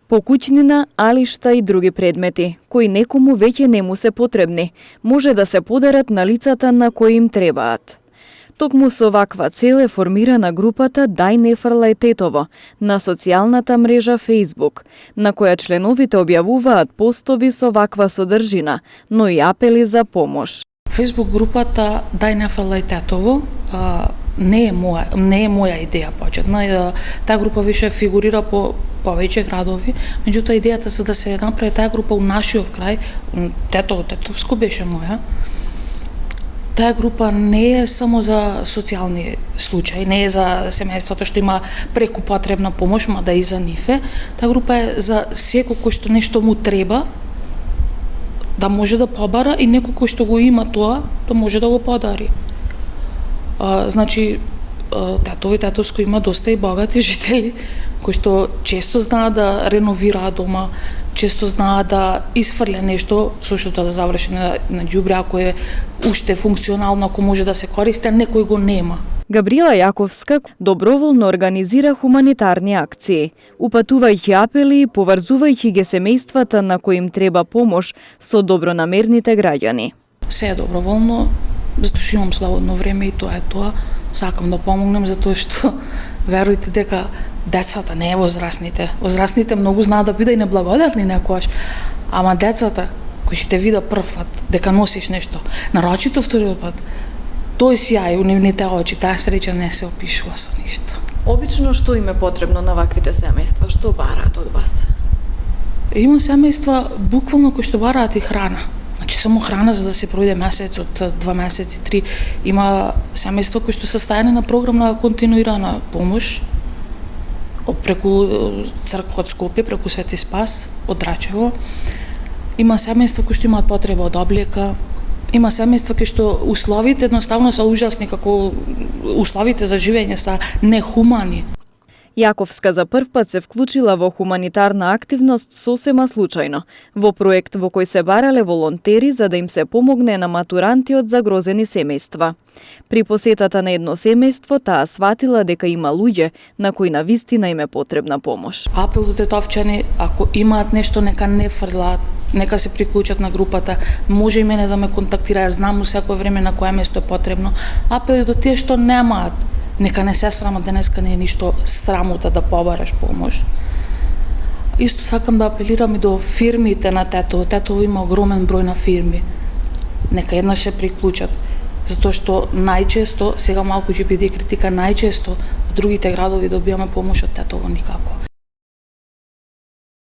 Покуќнина, алишта и други предмети, кои некому веќе не му се потребни, може да се подарат на лицата на кои им требаат. Токму со ваква цел е формирана групата Дај не фрлај тетово на социјалната мрежа Facebook, на која членовите објавуваат постови со ваква содржина, но и апели за помош. Facebook групата Дај не фрлај тетово не е моја идеја почетна. Таа група више фигурира по повеќе градови, меѓутоа идејата за да се направи таа група у нашиот крај, Тетовско беше моја. Таа група не е само за социјални случаи, не е за семејствата што има преку потребна помош, мада и за нив е. Таа група е за секој кој што нешто му треба, да може да побара и некој кој што го има тоа, да може да го подари. Значи, Тетово и Тетовско има доста и богати жители, кои што често знаат да реновираат дома, често знаат да изфрле нешто, со што да заврши на ѓубре, ако е уште функционално, ако може да се користи, а некој го нема. Габриела Јаковска доброволно организира хуманитарни акции, упатувајќи апели и поврзувајќи ги семејствата на кои им треба помош со добронамерните граѓани. Се е доброволно, затоа што имам слободно време и тоа е тоа. Сакам да помогнем затоа што верујте дека децата, не возрастните. Возрастните многу знаат да бидат и неблагодарни некојаш, ама децата кои ќе те видат прв пат дека носиш нешто, нарочито вториот пат, тој сјај у нивните очи, таа среќа не се опишува со ништо. Обично што им е потребно на ваквите семејства? Што бараат од вас? Има семејства буквално кои што бараат и храна. Значи само храна за да се пројде месец, од 2 месеци, 3. Има семејства кои што се стајани на програм на континуирана помош преку црква од Скопје, преку Свети Спас, од Драчево. Има семејства кои што имаат потреба од облека. Има семејства кои што условите едноставно се ужасни, како условите за живење се нехумани. Јаковска за прв пат се вклучила во хуманитарна активност сосема случајно, во проект во кој се барале волонтери за да им се помогне на матуранти од загрозени семејства. При посетата на едно семејство таа сватила дека има луѓе на кои навистина им е потребна помош. Апел до тетовчани, ако имаат нешто нека не фрлаат, нека се приклучат на групата, може и мене да ме контактираат, знам у секое време на кое место е потребно. Апел до тие што немаат, нека не се срамат, денеска не е ништо срамота да побараш помош. Исто сакам да апелирам и до фирмите на Тетово. Тетово има огромен број на фирми. Нека еднаш се приклучат, затоа што најчесто, сега малку ќе биде критика, најчесто од другите градови добиваме помош од Тетово никако.